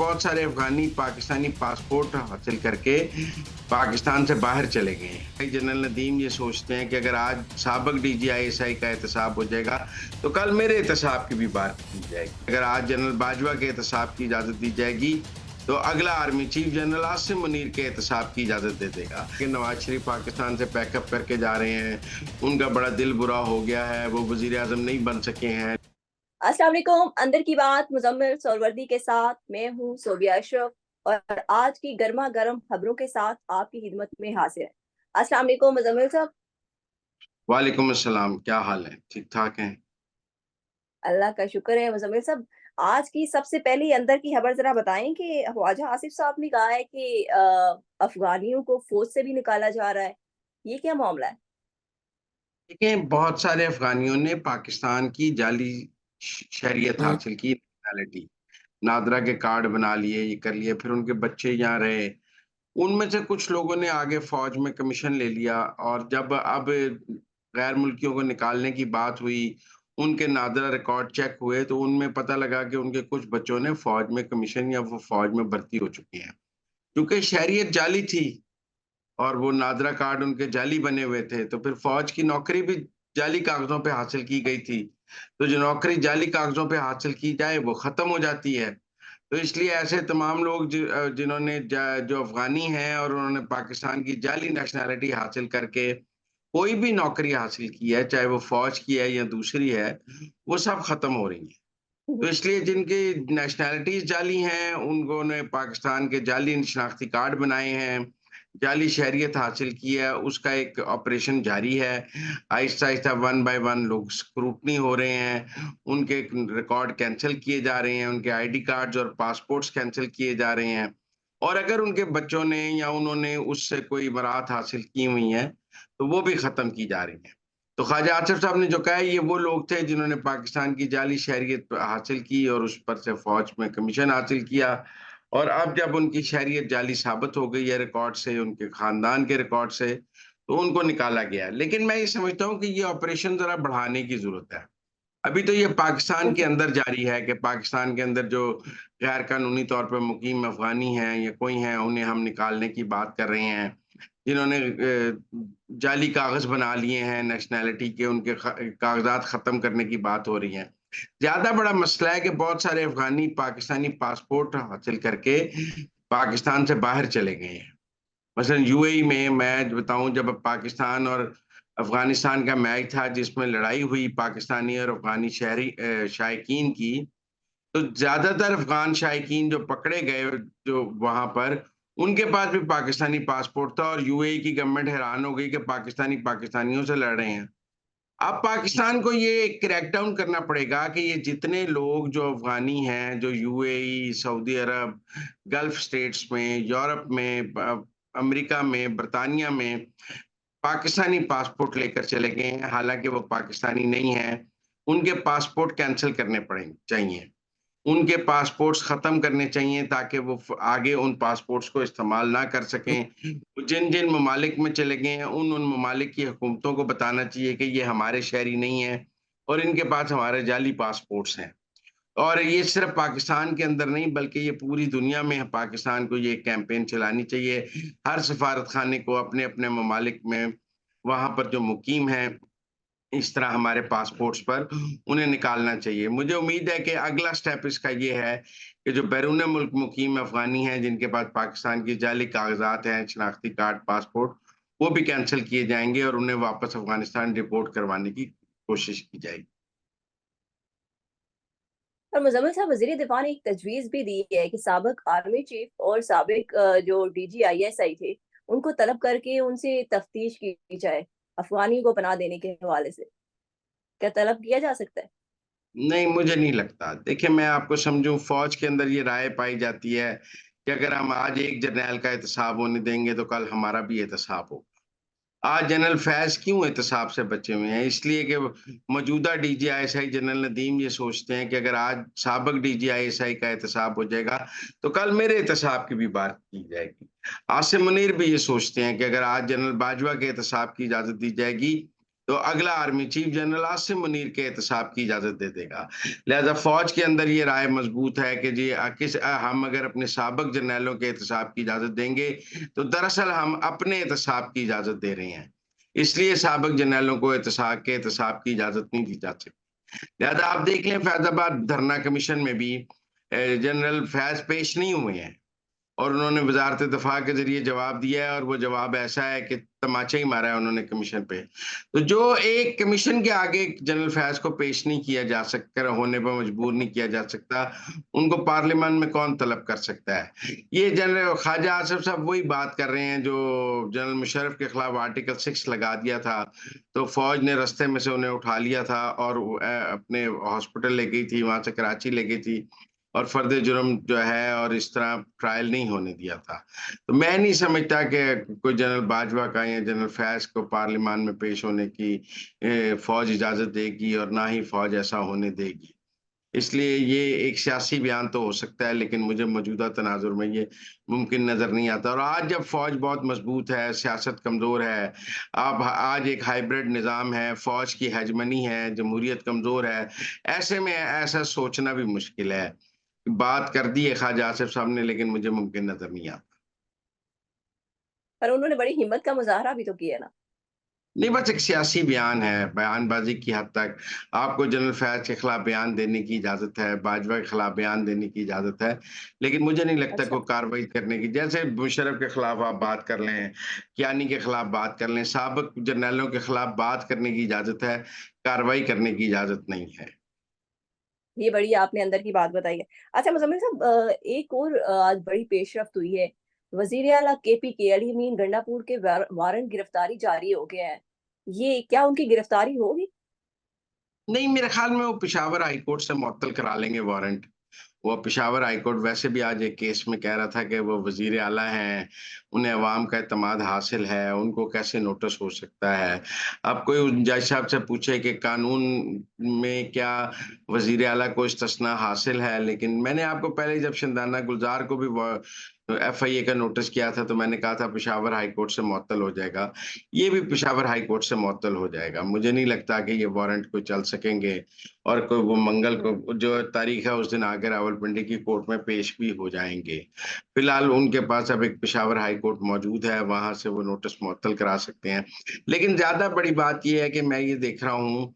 बहुत सारे अफगानी पाकिस्तानी पासपोर्ट हासिल करके पाकिस्तान से बाहर चले गए हैं। जनरल नदीम ये सोचते हैं कि अगर आज साबिक DGI/SI का एहतसाब हो जाएगा तो कल मेरे एहतसाब की भी बात की जाएगी। अगर आज जनरल बाजवा के एहतसाब की इजाजत दी जाएगी तो अगला army chief general Asim Munir के एहतसाब की इजाजत दे देगा कि नवाज शरीफ पाकिस्तान से पैकअप करके जा रहे हैं, उनका बड़ा दिल बुरा हो गया है, वो वजीर आजम नहीं बन सके हैं। अस्सलाम वालेकुम। अंदर की बात मुजम्मिल सोरवर्दी के साथ मैं हूँ सोबिया अशरफ और आज की गर्मा गर्म खबरों के साथ आपकी खिदमत में हाजिर है। अस्सलाम वालेकुम मुजम्मिल साहब। वालेकुम अस्सलाम, क्या हाल है? ठीक ठाक हैं? अल्लाह का शुक्र है मुजम्मिल साहब। आज की सबसे पहली अंदर की खबर जरा बताएं कि ख्वाजा आसिफ साहब ने कहा है कि अफगानियों को फौज से भी निकाला जा रहा है। ये क्या मामला है? देखिए, बहुत सारे अफगानियों ने पाकिस्तान की जाली शहरियत हासिल की, नेशनैलिटी नादरा के कार्ड बना लिए, ये कर लिए, फिर उनके बच्चे यहाँ रहे। उनमें से कुछ लोगों ने आगे फौज में कमीशन ले लिया और जब अब गैर मुल्कियों को निकालने की बात हुई, उनके नादरा रिकॉर्ड चेक हुए तो उनमें पता लगा कि उनके कुछ बच्चों ने फौज में कमीशन या वो फौज में भर्ती हो चुके हैं। क्योंकि शहरियत जाली थी और वो नादरा कार्ड उनके जाली बने हुए थे, तो फिर फौज की नौकरी भी जाली कागज़ों पे हासिल की गई थी। तो जो नौकरी जाली कागज़ों पे हासिल की जाए, वो ख़त्म हो जाती है। तो इसलिए ऐसे तमाम लोग जिन्होंने जो अफ़गानी हैं और उन्होंने पाकिस्तान की जाली नेशनैलिटी हासिल करके कोई भी नौकरी हासिल की है, चाहे वो फ़ौज की है या दूसरी है, वो सब ख़त्म हो रही हैं। तो इसलिए जिनकी नेशनैलिटीज़ जाली हैं, उन्होंने पाकिस्तान के जाली शनाख्ती कार्ड बनाए हैं, जाली शहरियत हासिल की है, उसका एक ऑपरेशन जारी है। आहिस्ता-आहिस्ता वन बाय वन लोग स्क्रूटनी हो रहे हैं, उनके रिकॉर्ड कैंसल किए जा रहे हैं, उनके आईडी कार्ड्स और पासपोर्ट्स कैंसल किए जा रहे हैं। और अगर उनके बच्चों ने या उन्होंने उससे कोई बरात हासिल की हुई है, तो वो भी ख़त्म की जा रही हैं। तो ख्वाजा आसिफ साहब ने जो कहा है, ये वो लोग थे जिन्होंने पाकिस्तान की जाली शहरियत हासिल की और उस पर से फ़ौज में कमीशन हासिल किया और अब जब उनकी शहरियत जाली साबित हो गई है रिकॉर्ड से, उनके ख़ानदान के रिकॉर्ड से, तो उनको निकाला गया। लेकिन मैं ये समझता हूँ कि ये ऑपरेशन ज़रा बढ़ाने की ज़रूरत है। अभी तो ये पाकिस्तान के अंदर जारी है कि पाकिस्तान के अंदर जो गैर कानूनी तौर पे मुकीम अफ़गानी हैं या कोई हैं, उन्हें हम निकालने की बात कर रहे हैं। जिन्होंने जाली कागज़ बना लिए हैं नेशनैलिटी के, उनके कागज़ात ख़त्म करने की बात हो रही है। ज़्यादा बड़ा मसला है कि बहुत सारे अफ़गानी पाकिस्तानी पासपोर्ट हासिल करके पाकिस्तान से बाहर चले गए हैं। मसलन यूएई में मैं बताऊँ, जब पाकिस्तान और अफ़गानिस्तान का मैच था जिसमें लड़ाई हुई पाकिस्तानी और अफ़गानी शायकीन की, तो ज़्यादातर अफ़गान शायकीन जो पकड़े गए जो वहाँ पर, उनके पास भी पाकिस्तानी पासपोर्ट था और यूएई की गवर्नमेंट हैरान हो गई कि पाकिस्तानी पाकिस्तानियों से लड़ रहे हैं। अब पाकिस्तान को ये क्रैक डाउन करना पड़ेगा कि ये जितने लोग जो अफ़गानी हैं, जो यूएई, सऊदी अरब, गल्फ स्टेट्स में, यूरोप में, अमेरिका में, ब्रिटानिया में पाकिस्तानी पासपोर्ट लेकर चले गए हैं, हालाँकि वो पाकिस्तानी नहीं हैं। उनके पासपोर्ट कैंसल करने चाहिए। उनके पासपोर्ट्स ख़त्म करने चाहिए ताकि वो आगे उन पासपोर्ट्स को इस्तेमाल ना कर सकें। जिन-जिन ममालिक में चले गए हैं, उन-उन ममालिक की हुकूमतों को बताना चाहिए कि ये हमारे शहरी नहीं हैं और इनके पास हमारे जाली पासपोर्ट्स हैं। और ये सिर्फ़ पाकिस्तान के अंदर नहीं, बल्कि ये पूरी दुनिया में पाकिस्तान को ये कैंपेन चलानी चाहिए। हर सफ़ारत खाने को अपने-अपने ममालिक में वहाँ पर जो मुकीम हैं, इस तरह हमारे पासपोर्ट्स पर उन्हें निकालना चाहिए। मुझे उम्मीद है कि अगला स्टेप इसका ये है कि जो बैरून मुल्क मुकीम अफ़गानी हैं, जिनके पास पाकिस्तान की जाली कागज़ात हैं, शनाख्ती कार्ड, पासपोर्ट, वो भी कैंसल किए जाएँगे और उन्हें वापस अफ़गानिस्तान डिपोर्ट करवाने की कोशिश की जाएगी। और मुजम्मिल साहब, वज़ीर दिफ़ा ने एक तजवीज़ भी दी है कि साबिक आर्मी चीफ और साबिक जो DGI/SI थे, उनको तलब करके उनसे तफ्तीश की जाए, अफ़गानियों को पनाह देने के हवाले से। क्या तलब किया जा सकता है? नहीं, मुझे नहीं लगता। देखिए, मैं आपको समझूँ, फ़ौज के अंदर ये राय पाई जाती है कि अगर हम आज एक जर्नैल का एहतसाब होने देंगे, तो कल हमारा भी एहतसाब होगा। आज जनरल फैज़ क्यों एहतसाब से बचे हुए हैं? इसलिए कि मौजूदा DGI/SI जनरल नदीम ये सोचते हैं कि अगर आज साबिक DGI/SI का एहतसाब हो जाएगा, तो कल मेरे एहतसाब की भी बात की जाएगी। आसिम मुनीर भी ये सोचते हैं कि अगर आज जनरल बाजवा के एहतसाब की इजाज़त दी जाएगी, तो अगला army chief general Asim Munir के एहतसाब की इजाजत दे देगा। लिहाजा फौज के अंदर ये राय मजबूत है कि जी हम अगर अपने साबिक जर्नैलों के एहतसाब की इजाजत देंगे तो दरअसल हम अपने एहतसाब की इजाजत दे रहे हैं, इसलिए साबिक जर्नैलों को एहतसाब की इजाजत नहीं दी जा सकती। लिहाजा आप देख लें फैजाबाद धरना कमीशन में भी जनरल फैज पेश नहीं हुए हैं और उन्होंने वजारत दफा के जरिए जवाब दिया है और वो जवाब ऐसा है कि तमाचा ही मारा है उन्होंने कमीशन पे। तो जो एक कमीशन के आगे जनरल फैज को पेश नहीं किया जा सकता, होने पर मजबूर नहीं किया जा सकता, उनको पार्लियामान में कौन तलब कर सकता है? ये जनरल ख्वाजा आसिफ साहब वही बात कर रहे हैं जो जनरल मुशर्रफ के खिलाफ आर्टिकल 6 लगा दिया था, तो फौज ने रास्ते में से उन्हें उठा लिया था और अपने हॉस्पिटल ले गई थी, वहां से कराची ले गई थी और फर्द जुर्म जो है और इस तरह ट्रायल नहीं होने दिया था। तो मैं नहीं समझता कि कोई जनरल बाजवा का या जनरल फैज को पार्लियामान में पेश होने की फौज इजाजत देगी और ना ही फौज ऐसा होने देगी। इसलिए ये एक सियासी बयान तो हो सकता है, लेकिन मुझे मौजूदा तनाजुर में ये मुमकिन नजर नहीं आता। और आज जब फौज बहुत मजबूत है, सियासत कमजोर है, अब आज एक हाइब्रिड निजाम है, फौज की हेजमनी है, जमहूरियत कमजोर है, ऐसे में ऐसा सोचना भी मुश्किल है। बात कर दी है ख्वाजा आसिफ साहब ने, लेकिन मुझे मुमकिन नजर नहीं आता। पर उन्होंने बड़ी हिम्मत का मुज़ाहरा भी तो किया ना। नहीं, बस एक सियासी बयान है, बयानबाजी की हद तक। आपको जनरल फैज के खिलाफ बयान देने की इजाजत है, बाजवा के खिलाफ बयान देने की इजाजत है, लेकिन मुझे नहीं लगता अच्छा, कोई कार्रवाई करने की। जैसे मुशर्रफ के खिलाफ आप बात कर लें, कियानी के खिलाफ बात कर लें, साबिक जर्नैलों के खिलाफ बात करने की इजाजत है, कार्रवाई करने की इजाजत नहीं है। ये बड़ी आपने अंदर की बात बताई है। अच्छा मुज़म्मिल साहब, एक और आज बड़ी पेशरफ्त हुई है। वज़ीर आला केपी अली अमीन गंडापुर के वारंट गिरफ्तारी जारी हो गया है। ये क्या उनकी गिरफ्तारी होगी? नहीं, मेरे ख्याल में वो पेशावर हाई कोर्ट से मुअत्तल करा लेंगे वारंट। वो पेशावर हाई कोर्ट वैसे भी आज एक केस में कह रहा था कि वो वज़ीर आला हैं, उन्हें अवाम का एतमाद हासिल है, उनको कैसे नोटिस हो सकता है? अब कोई उन जज साहब से पूछे कि कानून में क्या वज़ीर आला को इस्तिस्ना हासिल है? लेकिन मैंने आपको पहले जब शिंदाना गुलज़ार को भी व एफआईए का नोटिस किया था, तो मैंने कहा था पेशावर हाई कोर्ट से मुअत्तल हो जाएगा। ये भी पेशावर हाई कोर्ट से मुअत्तल हो जाएगा। मुझे नहीं लगता कि ये वारंट कोई चल सकेंगे और कोई वो मंगल हुँ। को जो तारीख है उस दिन आके रावलपिंडी की कोर्ट में पेश भी हो जाएँगे। फिलहाल उनके पास अब एक पेशावर हाई कोर्ट मौजूद है, वहाँ से वो नोटिस मुअत्तल करा सकते हैं। लेकिन ज़्यादा बड़ी बात ये है कि मैं ये देख रहा हूँ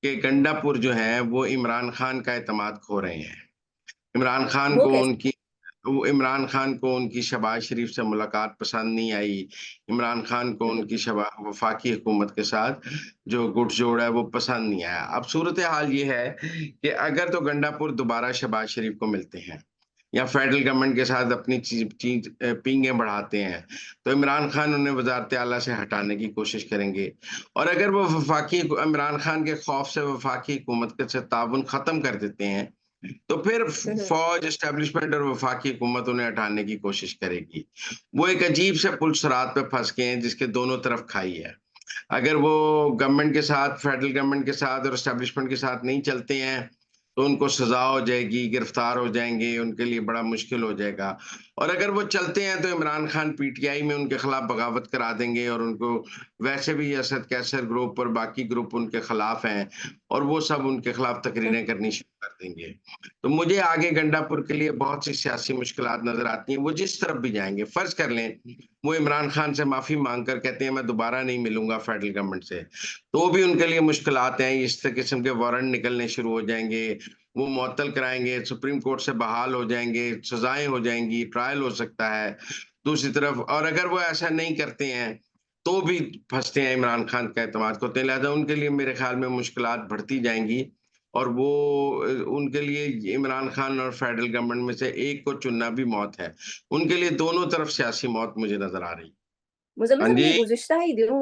कि गंडापुर जो है वो इमरान खान का एतमाद खो रहे हैं। इमरान खान वो को कैसे? उनकी वो इमरान खान को उनकी शहबाज शरीफ से मुलाकात पसंद नहीं आई। इमरान खान को हुँ, हुँ। उनकी वफाकी हुकूमत के साथ जो गुठजोड़ है वो पसंद नहीं आया। अब सूरत हाल ये है कि अगर तो गंडापुर दोबारा शहबाज शरीफ को मिलते हैं या फेडरल गवर्नमेंट के साथ अपनी पींगें बढ़ाते हैं, तो इमरान खान उन्हें वजारत आला से हटाने की कोशिश करेंगे। और अगर वो वफाकी इमरान खान के खौफ से वफाकी हुकूमत के साथ ताउन खत्म कर देते हैं, तो फिर हुँ, हुँ। फौज एस्टेब्लिशमेंट और वफाकी हुकूमत उन्हें हटाने की कोशिश करेगी। वो एक अजीब से पुल-सिरात पे फँस गए हैं जिसके दोनों तरफ खाई है। अगर वो गवर्नमेंट के साथ, फेडरल गवर्नमेंट के साथ और एस्टेब्लिशमेंट के साथ नहीं चलते हैं, तो उनको सज़ा हो जाएगी, गिरफ्तार हो जाएँगे, उनके लिए बड़ा मुश्किल हो जाएगा। और अगर वो चलते हैं तो इमरान खान पीटीआई में उनके खिलाफ बगावत करा देंगे और उनको वैसे भी असद कैसर ग्रुप और बाकी ग्रुप उनके खिलाफ हैं और वो सब उनके खिलाफ हुँ, तकरीरें करनी शुरू कर देंगे। तो मुझे आगे गंडापुर के लिए बहुत सी सियासी मुश्किलात नज़र आती हैं, वो जिस तरफ भी जाएँगे। फ़र्ज़ कर लें, वो इमरान खान से माफ़ी माँग कर कहते हैं मैं दोबारा नहीं मिलूँगा फेडरल गवर्नमेंट से, तो भी उनके लिए मुश्किलात हैं, इस किस्म के वारंट निकलने शुरू हो जाएँगे, वो मुअत्तल कराएँगे, सुप्रीम कोर्ट से बहाल हो जाएँगे, सज़ाएँ हो जाएँगी, ट्रायल हो सकता है। दूसरी तरफ और अगर वो ऐसा नहीं करते हैं, तो भी फँसते हैं इमरान खान का एतमाद खोते हैं, लिहाज़ा उनके लिए मेरे ख़्याल में मुश्किलात बढ़ती जाएँगी और वो उनके लिए इमरान खान और फेडरल गवर्नमेंट में से एक को चुनना भी मौत है। उनके लिए दोनों तरफ सियासी मौत मुझे नज़र आ रही। मुज़म्मिल हाँ साहब, ये जी। गुज़िश्ता ही दिनों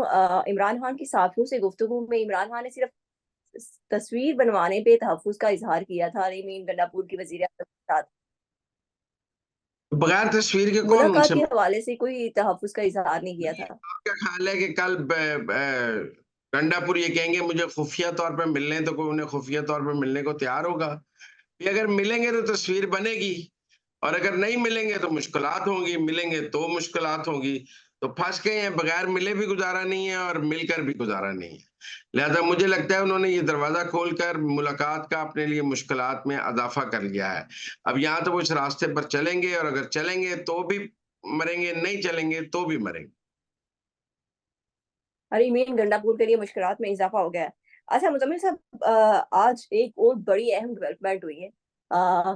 इमरान खान की साथियों से गुफ्तगू में इमरान खान ने सिर्फ़ तस्वीर बनवाने पे तहफ़्फ़ुज़ का इज़हार किया था अमीन गंडापुर की वज़ीर आज़म के साथ। बगैर तस्वीर के कौन मुलाकात उनसे के हवाले से कोई तहफ़्फ़ुज़ का इज़हार नहीं किया था। आपका ख़्याल है कि कल गंडापुर ये कहेंगे मुझे खुफ़िया तौर पे मिलने हैं, तो कोई उन्हें खुफ़िया तौर पे मिलने को तैयार होगा? ये अगर मिलेंगे तो तस्वीर बनेगी और अगर नहीं मिलेंगे तो मुश्किलात होंगी, मिलेंगे तो मुश्किलात होंगी। तो फँस गए हैं, बगैर मिले भी गुज़ारा नहीं है और मिलकर भी गुज़ारा नहीं है। लिहाजा मुझे लगता है उन्होंने ये दरवाजा खोलकर मुलाकात का अपने लिए मुश्किलात में इजाफा कर लिया है। अब यहाँ तो वो इस रास्ते पर चलेंगे, और अगर चलेंगे तो भी मरेंगे, नहीं चलेंगे तो भी मरेंगे। हरी मीन गंडापुर के लिए मुश्किलात में इजाफा हो गया है। अच्छा मुजम्मिल साहब, आज एक और बड़ी अहम डेवलपमेंट हुई है।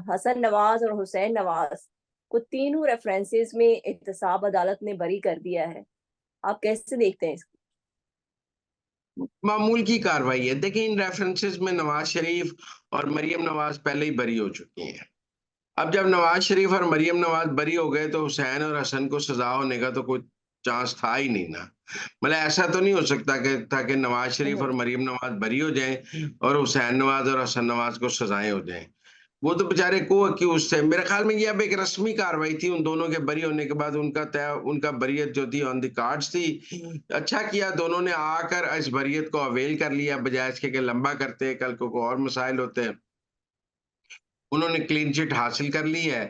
हसन नवाज और हुसैन नवाज को तीनों रेफरेंसेस में एहतसाब अदालत ने बरी कर दिया है। आप कैसे देखते हैं इसको? मामूल की कार्रवाई है। देखिए, इन रेफरेंसेस में नवाज शरीफ और मरियम नवाज पहले ही बरी हो चुकी हैं। अब जब नवाज शरीफ और मरियम नवाज बरी हो गए, तो हुसैन और हसन को सजा होने का तो कोई चांस था ही नहीं ना। मतलब ऐसा तो नहीं हो सकता कि ताकि नवाज शरीफ और मरियम नवाज बरी हो जाएं और हुसैन नवाज और हसन नवाज को सजाएं हो जाएं। वो तो बेचारे को अक्यूज थे। मेरे ख्याल में ये अब एक रस्मी कार्रवाई थी उन दोनों के बरी होने के बाद। उनका बरियत जो थी ऑन द कार्ड्स थी। अच्छा किया दोनों ने आकर इस बरियत को अवेल कर लिया, बजाय इसके कि लंबा करते, कल को और मसाइल होते। उन्होंने क्लीन चिट हासिल कर ली है,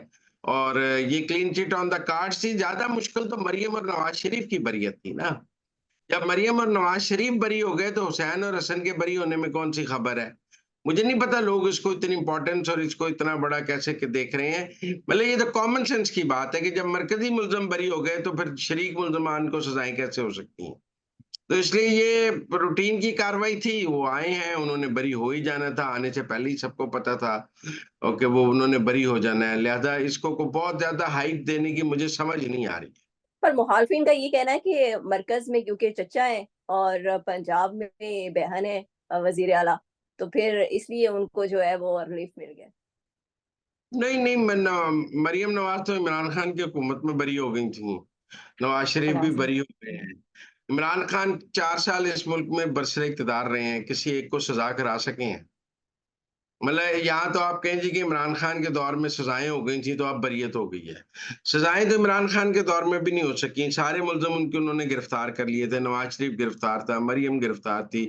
और ये clean chit on the cards थी। ज्यादा मुश्किल तो मरियम और नवाज शरीफ की बरियत थी ना। जब मरियम और नवाज शरीफ बरी हो गए, तो हुसैन और हसन के बरी होने में कौन सी खबर है? मुझे नहीं पता लोग इसको इतनी इंपॉर्टेंस और इसको इतना बड़ा कैसे के देख रहे हैं। मतलब ये तो कॉमन सेंस की बात है कि जब मरकजी मुलजम बरी हो गए, तो फिर शरीक मुलजमान को सजाएं कैसे हो सकती हैं? तो इसलिए ये रूटीन की कार्रवाई थी। वो आए हैं, उन्होंने बरी हो ही जाना था, आने से पहले ही सबको पता था और कि वो उन्होंने बरी हो जाना है। लिहाजा इसको को बहुत ज्यादा हाइप देने की मुझे समझ नहीं आ रही। पर मुखालफिन का ये कहना है कि मरकज में क्योंकि चचा है और पंजाब में बहन है वजीर आला, तो फिर इसलिए उनको जो है वो रिलीफ मिल गया। नहीं नहीं, मरियम नवाज तो इमरान खान की हुकूमत में बरी हो गई थी। नवाज शरीफ भी नवाज बरी हो गए हैं। इमरान खान 4 साल इस मुल्क में बरसरे इक़्तिदार रहे हैं, किसी एक को सजा करा सके हैं? मतलब यहाँ तो आप कहें जी कि इमरान खान के दौर में सजाएं हो गई थी तो अब बरियत हो गई है। सजाएं तो इमरान खान के दौर में भी नहीं हो सकी। सारे मुल्ज़िम उनके उन्होंने गिरफ्तार कर लिए थे। नवाज शरीफ गिरफ्तार था, मरियम गिरफ्तार थी,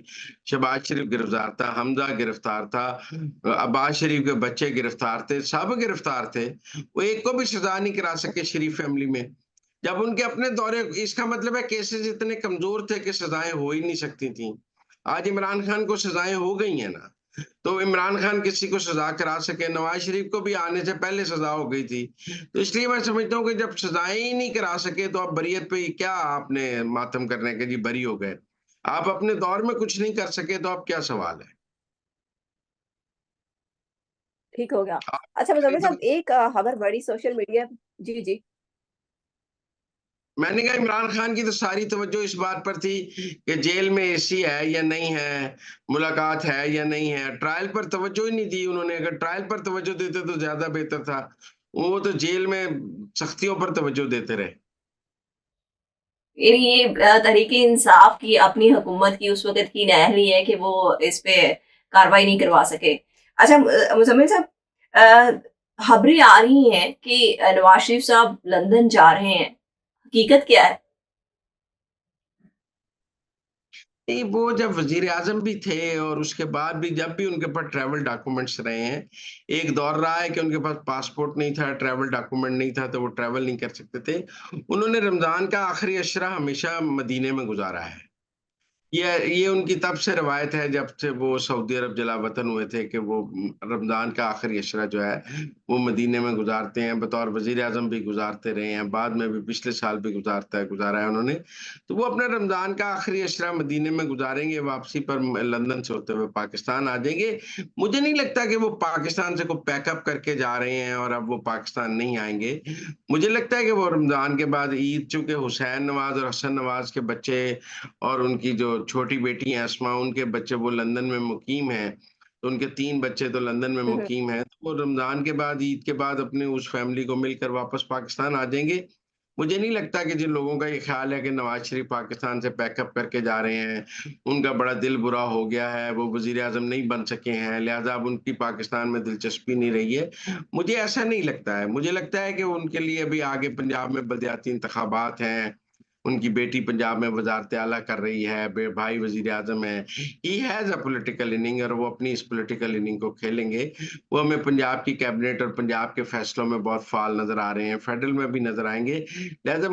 शहबाज शरीफ गिरफ्तार था, हमजा गिरफ्तार था, अब्बास शरीफ के बच्चे गिरफ्तार थे, सब गिरफ्तार थे। वो एक को भी सजा नहीं करा सके शरीफ फैमिली में। जब उनके अपने दौरे, इसका मतलब है केसेस इतने कमजोर थे कि सजाएं हो ही नहीं सकती थी। आज इमरान खान को सजाएं हो गई हैं ना, तो इमरान खान किसी को सजा करा सके। नवाज शरीफ को भी आने से पहले सजा हो गई थी। तो इसलिए मैं समझता हूँ कि जब सजाएं ही नहीं करा सके, तो अब बरियत पे क्या आपने मातम करने के जी बरी हो गए? आप अपने दौर में कुछ नहीं कर सके तो अब क्या सवाल है? ठीक हो गया। आप अच्छा मुजम्मिल तो, साहब, एक खबर बड़ी सोशल मीडिया। जी जी। मैंने कहा इमरान खान की तो सारी तवज्जो इस बात पर थी कि जेल में एसी है या नहीं है, मुलाकात है या नहीं है। ट्रायल पर तवज्जो ही नहीं दी उन्होंने। अगर ट्रायल पर तवज्जो देते तो ज्यादा बेहतर था। वो तो जेल में सख्तियों पर तवज्जो देते रहे। ये तहरीके इंसाफ की अपनी हुकूमत की उस वक्त की नाअहली है कि वो इस पे कार्रवाई नहीं करवा सके। अच्छा मुजम्मिल साहब, खबरें आ रही हैं कि नवाज शरीफ साहब लंदन जा रहे हैं। हकीकत क्या है? नहीं, वो जब वजीर आजम भी थे और उसके बाद भी जब भी उनके पास ट्रैवल डॉक्यूमेंट्स रहे हैं, एक दौर रहा है कि उनके पास पासपोर्ट नहीं था, ट्रैवल डॉक्यूमेंट नहीं था, तो वो ट्रैवल नहीं कर सकते थे। उन्होंने रमजान का आखिरी अशरा हमेशा मदीने में गुजारा है। ये उनकी तब से रवायत है, जब से वो सऊदी अरब जला वतन हुए थे, कि वो रमजान का आखिरी अशरा जो है वो मदीने में गुजारते हैं। बतौर वजीर आजम भी गुजारते रहे हैं, बाद में भी पिछले साल भी गुजारा है उन्होंने। तो वो अपने रमजान का आखिरी अशरा मदीने में गुजारेंगे, वापसी पर लंदन से होते हुए पाकिस्तान आ जाएंगे। मुझे नहीं लगता कि वो पाकिस्तान से कोई पैकअप करके जा रहे हैं और अब वो पाकिस्तान नहीं आएंगे। मुझे लगता है कि वो रमजान के बाद ईद, चूंकि हुसैन नवाज और हसन नवाज के बच्चे और उनकी जो छोटी बेटी है अस्मा, उनके बच्चे वो लंदन में मुकीम हैं, तो उनके 3 बच्चे तो लंदन में मुकीम हैं, तो वो रमजान के बाद, ईद के बाद अपने उस फैमिली को मिलकर वापस पाकिस्तान आ जाएंगे। मुझे नहीं लगता कि जिन लोगों का ये ख्याल है कि नवाज शरीफ पाकिस्तान से पैकअप करके जा रहे हैं, उनका बड़ा दिल बुरा हो गया है, वो वजीर आजम नहीं बन सके हैं, लिहाजा अब उनकी पाकिस्तान में दिलचस्पी नहीं रही है। मुझे ऐसा नहीं लगता है। मुझे लगता है कि उनके लिए अभी आगे पंजाब में बलदियाती इंतखाबात हैं, उनकी बेटी पंजाब में वज़ारत आला कर रही है, बे भाई वज़ीर-ए-आज़म है। He has a political inning और वो अपनी इस पॉलिटिकल इनिंग को खेलेंगे। वो हमें पंजाब की कैबिनेट और पंजाब के फैसलों में बहुत फ़ाल नज़र आ रहे हैं, फेडरल में भी नज़र आएँगे। लिहाज़ा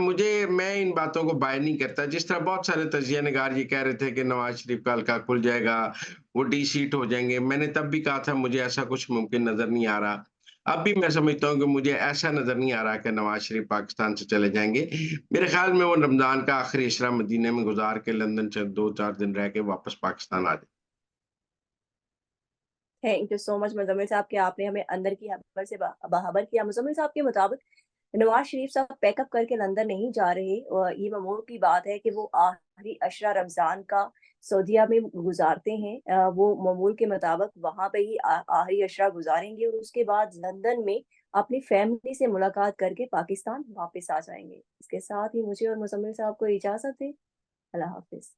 मैं इन बातों को बाय नहीं करता। जिस तरह बहुत सारे तजिया निगार ये कह रहे थे कि नवाज़ शरीफ का हल्का खुल जाएगा, वो डी-सीट हो जाएँगे। मैंने तब भी कहा था मुझे ऐसा कुछ मुमकिन नज़र नहीं आ रहा। अब भी मैं समझता हूँ कि मुझे ऐसा नज़र नहीं आ रहा कि नवाज़ शरीफ पाकिस्तान से चले जाएँगे। मेरे ख़्याल में वो रमज़ान का आखिरी इशरा मदीने में गुज़ार के लंदन से 2-4 दिन रह के वापस पाकिस्तान आ जाएँ। Thank you so much Muzammil साहब कि आपने हमें अंदर की खबर से बाखबर किया। मुज़म्मिल साहब के मुताबिक नवाज़ शरीफ साहब पैकअप करके लंदन नहीं जा रहे और ये मामूल की बात है कि वो आखिरी अशरा रमज़ान का सऊदीया में गुज़ारते हैं। वो मामूल के मुताबिक वहाँ पे ही आखिरी अशरा गुज़ारेंगे और उसके बाद लंदन में अपनी फैमिली से मुलाकात करके पाकिस्तान वापस आ जाएँगे। इसके साथ ही मुझे और मुज़म्मिल साहब को इजाज़त दें। अल्लाह हाफ़िज़।